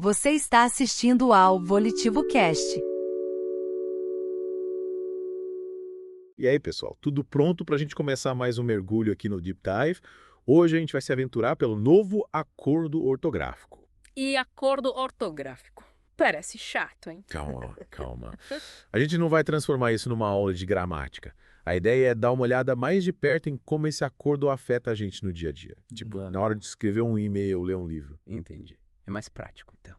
Você está assistindo ao Volitivo Cast. E aí, pessoal, tudo pronto para a gente começar mais um mergulho aqui no Deep Dive? Hoje a gente vai se aventurar pelo novo acordo ortográfico. E acordo ortográfico. Parece chato, hein? Calma, calma. A gente não vai transformar isso numa aula de gramática. A ideia é dar uma olhada mais de perto em como esse acordo afeta a gente no dia a dia. Tipo, na hora de escrever um e-mail ou ler um livro. Entendi. É mais prático, então.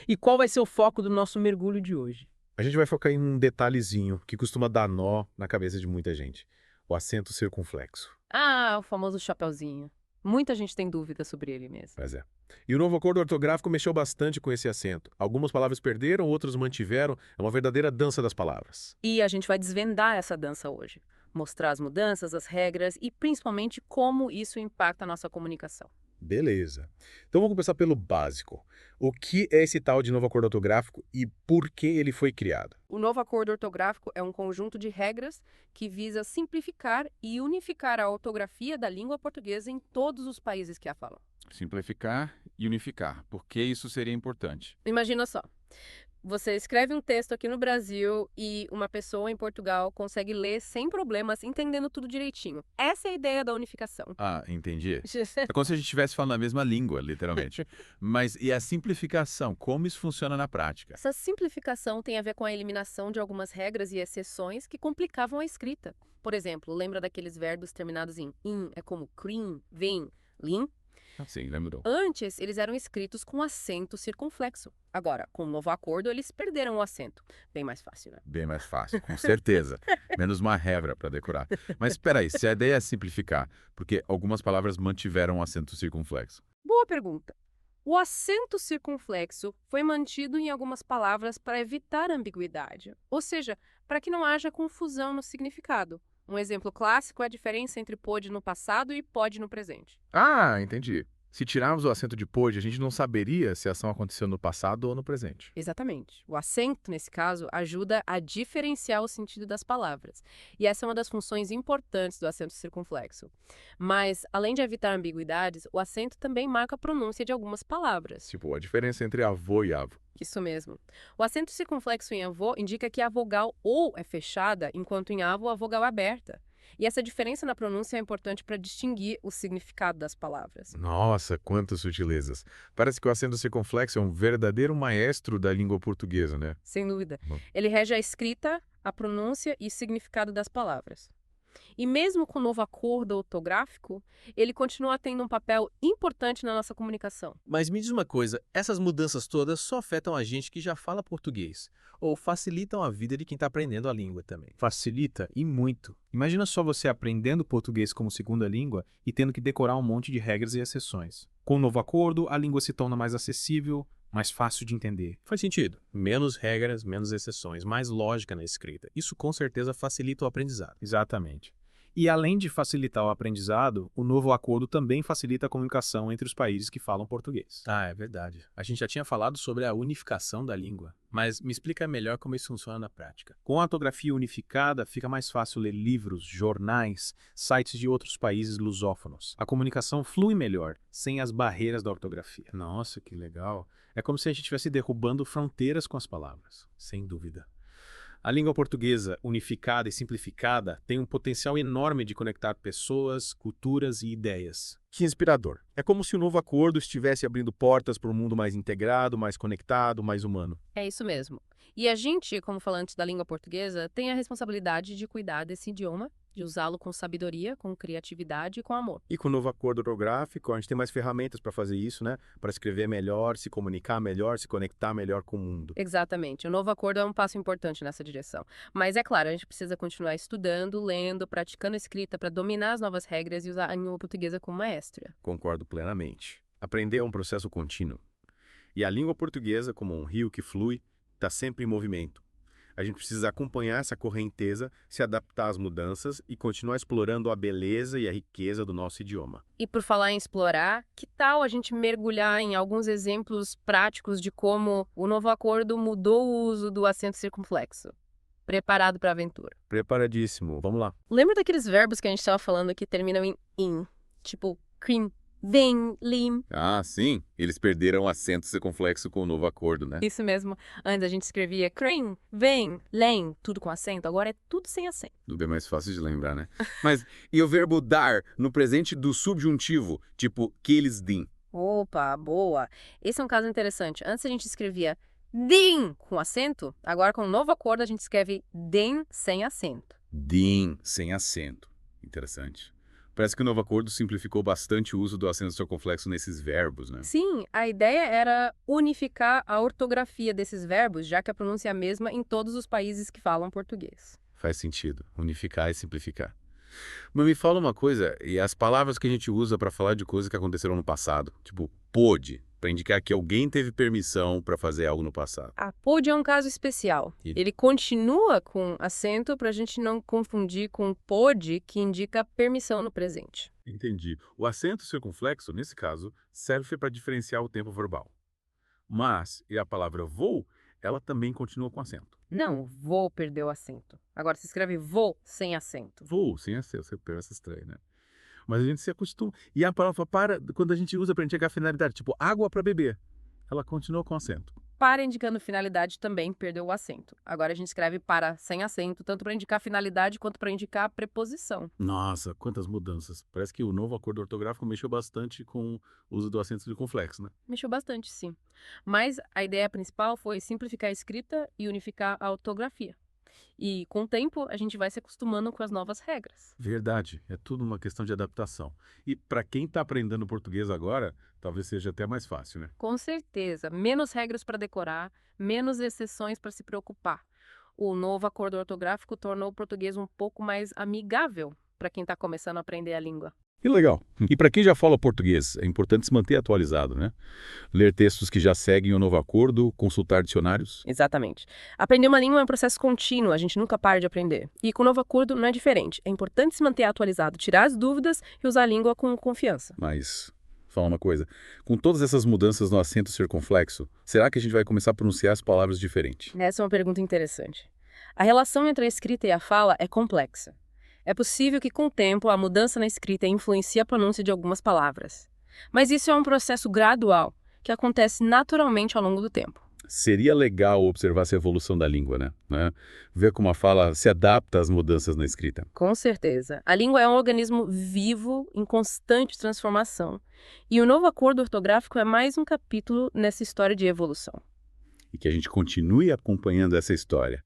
E qual vai ser o foco do nosso mergulho de hoje? A gente vai focar em um detalhezinho que costuma dar nó na cabeça de muita gente. O acento circunflexo. Ah, o famoso chapeuzinho. Muita gente tem dúvida sobre ele mesmo. Pois é. E o novo acordo ortográfico mexeu bastante com esse acento. Algumas palavras perderam, outras mantiveram. É uma verdadeira dança das palavras. E a gente vai desvendar essa dança hoje. Mostrar as mudanças, as regras e principalmente como isso impacta a nossa comunicação. Beleza. Então vamos começar pelo básico. O que é esse tal de novo acordo ortográfico e por que ele foi criado? O novo acordo ortográfico é um conjunto de regras que visa simplificar e unificar a ortografia da língua portuguesa em todos os países que a falam. Simplificar e unificar. Por que isso seria importante? Imagina só. Você escreve um texto aqui no Brasil e uma pessoa em Portugal consegue ler sem problemas, entendendo tudo direitinho. Essa é a ideia da unificação. Ah, entendi. É como se a gente estivesse falando a mesma língua, literalmente. Mas e a simplificação? Como isso funciona na prática? Essa simplificação tem a ver com a eliminação de algumas regras e exceções que complicavam a escrita. Por exemplo, lembra daqueles verbos terminados em in, é como cream, vem, lim? Sim, lembrou. Antes, eles eram escritos com acento circunflexo. Agora, com o novo acordo, eles perderam o acento. Bem mais fácil, né? Bem mais fácil, com certeza. Menos uma regra para decorar. Mas espera aí, se a ideia é simplificar, porque algumas palavras mantiveram o acento circunflexo. Boa pergunta. O acento circunflexo foi mantido em algumas palavras para evitar ambiguidade, ou seja, para que não haja confusão no significado. Um exemplo clássico é a diferença entre pôde no passado e pode no presente. Ah, entendi. Se tirarmos o acento de pôde, a gente não saberia se a ação aconteceu no passado ou no presente. Exatamente. O acento, nesse caso, ajuda a diferenciar o sentido das palavras. E essa é uma das funções importantes do acento circunflexo. Mas, além de evitar ambiguidades, o acento também marca a pronúncia de algumas palavras. Tipo, a diferença entre avô e avo. Isso mesmo. O acento circunflexo em avô indica que a vogal ou é fechada, enquanto em avo a vogal é aberta. E essa diferença na pronúncia é importante para distinguir o significado das palavras. Nossa, quantas sutilezas. Parece que o acento circunflexo é um verdadeiro maestro da língua portuguesa, né? Sem dúvida. Bom. Ele rege a escrita, a pronúncia e significado das palavras. E mesmo com o novo acordo ortográfico, ele continua tendo um papel importante na nossa comunicação. Mas me diz uma coisa, essas mudanças todas só afetam a gente que já fala português, ou facilitam a vida de quem está aprendendo a língua também? Facilita e muito. Imagina só você aprendendo português como segunda língua e tendo que decorar um monte de regras e exceções. Com o novo acordo, a língua se torna mais acessível, mais fácil de entender. Faz sentido. Menos regras, menos exceções, mais lógica na escrita. Isso com certeza facilita o aprendizado. Exatamente. E além de facilitar o aprendizado, o novo acordo também facilita a comunicação entre os países que falam português. Ah, é verdade. A gente já tinha falado sobre a unificação da língua, mas me explica melhor como isso funciona na prática. Com a ortografia unificada, fica mais fácil ler livros, jornais, sites de outros países lusófonos. A comunicação flui melhor, sem as barreiras da ortografia. Nossa, que legal. É como se a gente estivesse derrubando fronteiras com as palavras. Sem dúvida. A língua portuguesa, unificada e simplificada, tem um potencial enorme de conectar pessoas, culturas e ideias. Que inspirador. É como se o novo acordo estivesse abrindo portas para um mundo mais integrado, mais conectado, mais humano. É isso mesmo. E a gente, como falantes da língua portuguesa, tem a responsabilidade de cuidar desse idioma, de usá-lo com sabedoria, com criatividade e com amor. E com o novo acordo ortográfico, a gente tem mais ferramentas para fazer isso, né? Para escrever melhor, se comunicar melhor, se conectar melhor com o mundo. Exatamente. O novo acordo é um passo importante nessa direção. Mas é claro, a gente precisa continuar estudando, lendo, praticando a escrita para dominar as novas regras e usar a língua portuguesa como maestra. Concordo plenamente. Aprender é um processo contínuo. E a língua portuguesa, como um rio que flui, está sempre em movimento. A gente precisa acompanhar essa correnteza, se adaptar às mudanças e continuar explorando a beleza e a riqueza do nosso idioma. E por falar em explorar, que tal a gente mergulhar em alguns exemplos práticos de como o novo acordo mudou o uso do acento circunflexo? Preparado para a aventura? Preparadíssimo. Vamos lá. Lembra daqueles verbos que a gente estava falando que terminam em in? Tipo cream, vem, lim. Ah, sim. Eles perderam o acento circunflexo com o novo acordo, né? Isso mesmo. Antes a gente escrevia crem, vem, lem, tudo com acento. Agora é tudo sem acento. Tudo é mais fácil de lembrar, né? Mas e o verbo dar no presente do subjuntivo, tipo que eles din? Opa, boa. Esse é um caso interessante. Antes a gente escrevia din com acento. Agora com o novo acordo a gente escreve den sem acento. Din, sem acento. Interessante. Parece que o novo acordo simplificou bastante o uso do acento circunflexo nesses verbos, né? Sim, a ideia era unificar a ortografia desses verbos, já que a pronúncia é a mesma em todos os países que falam português. Faz sentido. Unificar e simplificar. Mas me fala uma coisa, e as palavras que a gente usa para falar de coisas que aconteceram no passado? Tipo, pôde, para indicar que alguém teve permissão para fazer algo no passado. A pôde é um caso especial. Ele continua com acento para a gente não confundir com pôde, que indica permissão no presente. Entendi. O acento circunflexo, nesse caso, serve para diferenciar o tempo verbal. Mas, e a palavra vou, ela também continua com acento. Não, vou perder o acento. Agora se escreve vou sem acento. Vou, sem acento, você pensa estranho, né? Mas a gente se acostuma. E a palavra para, quando a gente usa para indicar a finalidade, tipo água para beber, ela continua com acento. Para indicando finalidade também perdeu o acento. Agora a gente escreve para sem acento, tanto para indicar finalidade quanto para indicar a preposição. Nossa, quantas mudanças. Parece que o novo acordo ortográfico mexeu bastante com o uso do acento circunflexo, né? Mexeu bastante, sim. Mas a ideia principal foi simplificar a escrita e unificar a ortografia. E, com o tempo, a gente vai se acostumando com as novas regras. Verdade, é tudo uma questão de adaptação. E para quem está aprendendo português agora, talvez seja até mais fácil, né? Com certeza, menos regras para decorar, menos exceções para se preocupar. O novo acordo ortográfico tornou o português um pouco mais amigável para quem está começando a aprender a língua. Que legal. E para quem já fala português, é importante se manter atualizado, né? Ler textos que já seguem o novo acordo, consultar dicionários. Exatamente. Aprender uma língua é um processo contínuo, a gente nunca para de aprender. E com o novo acordo não é diferente. É importante se manter atualizado, tirar as dúvidas e usar a língua com confiança. Mas, fala uma coisa, com todas essas mudanças no acento circunflexo, será que a gente vai começar a pronunciar as palavras diferente? Essa é uma pergunta interessante. A relação entre a escrita e a fala é complexa. É possível que, com o tempo, a mudança na escrita influencie a pronúncia de algumas palavras. Mas isso é um processo gradual, que acontece naturalmente ao longo do tempo. Seria legal observar essa evolução da língua, né? Ver como a fala se adapta às mudanças na escrita. Com certeza. A língua é um organismo vivo, em constante transformação. E o novo acordo ortográfico é mais um capítulo nessa história de evolução. E que a gente continue acompanhando essa história,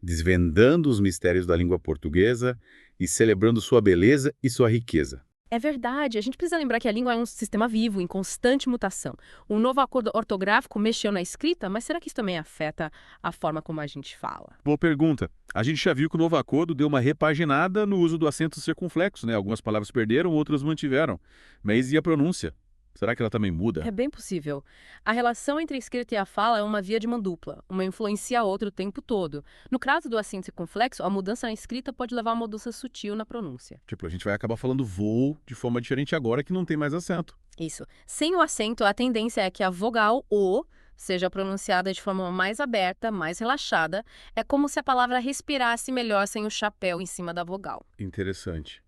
desvendando os mistérios da língua portuguesa e celebrando sua beleza e sua riqueza. É verdade, a gente precisa lembrar que a língua é um sistema vivo, em constante mutação. O novo acordo ortográfico mexeu na escrita, mas será que isso também afeta a forma como a gente fala? Boa pergunta. A gente já viu que o novo acordo deu uma repaginada no uso do acento circunflexo, né? Algumas palavras perderam, outras mantiveram. Mas e a pronúncia? Será que ela também muda? É bem possível. A relação entre a escrita e a fala é uma via de mão dupla. Uma influencia a outra o tempo todo. No caso do acento circunflexo, a mudança na escrita pode levar a uma mudança sutil na pronúncia. Tipo, a gente vai acabar falando voo de forma diferente agora que não tem mais acento. Isso. Sem o acento, a tendência é que a vogal O seja pronunciada de forma mais aberta, mais relaxada. É como se a palavra respirasse melhor sem o chapéu em cima da vogal. Interessante.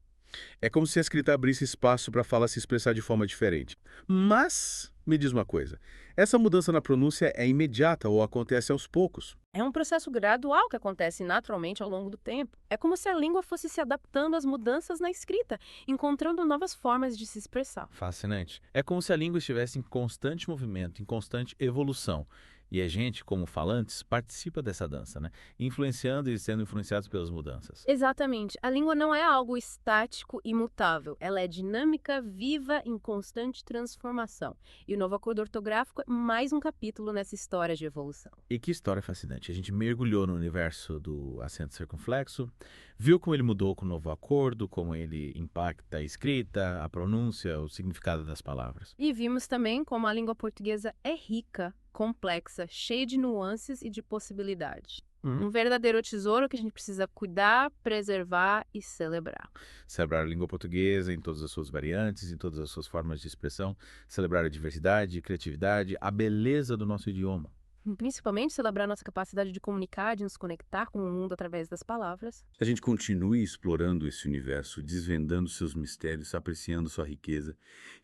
É como se a escrita abrisse espaço para a fala se expressar de forma diferente. Mas, me diz uma coisa, essa mudança na pronúncia é imediata ou acontece aos poucos? É um processo gradual que acontece naturalmente ao longo do tempo. É como se a língua fosse se adaptando às mudanças na escrita, encontrando novas formas de se expressar. Fascinante. É como se a língua estivesse em constante movimento, em constante evolução. E a gente, como falantes, participa dessa dança, né? Influenciando e sendo influenciados pelas mudanças. Exatamente. A língua não é algo estático e imutável. Ela é dinâmica, viva, em constante transformação. E o novo acordo ortográfico é mais um capítulo nessa história de evolução. E que história fascinante. A gente mergulhou no universo do acento circunflexo, viu como ele mudou com o novo acordo, como ele impacta a escrita, a pronúncia, o significado das palavras. E vimos também como a língua portuguesa é rica, complexa, cheia de nuances e de possibilidades. Um verdadeiro tesouro que a gente precisa cuidar, preservar e celebrar. Celebrar a língua portuguesa em todas as suas variantes, em todas as suas formas de expressão, celebrar a diversidade, a criatividade, a beleza do nosso idioma. Principalmente celebrar nossa capacidade de comunicar, de nos conectar com o mundo através das palavras. Que a gente continue explorando esse universo, desvendando seus mistérios, apreciando sua riqueza.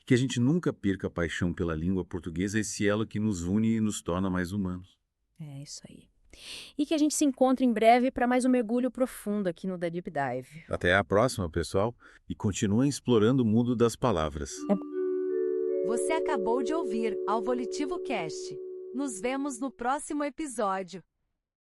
Que a gente nunca perca a paixão pela língua portuguesa, esse elo que nos une e nos torna mais humanos. É isso aí. E que a gente se encontre em breve para mais um mergulho profundo aqui no The Deep Dive. Até a próxima, pessoal, e continuem explorando o mundo das palavras. Você acabou de ouvir ao Volitivo Cast. Nos vemos no próximo episódio.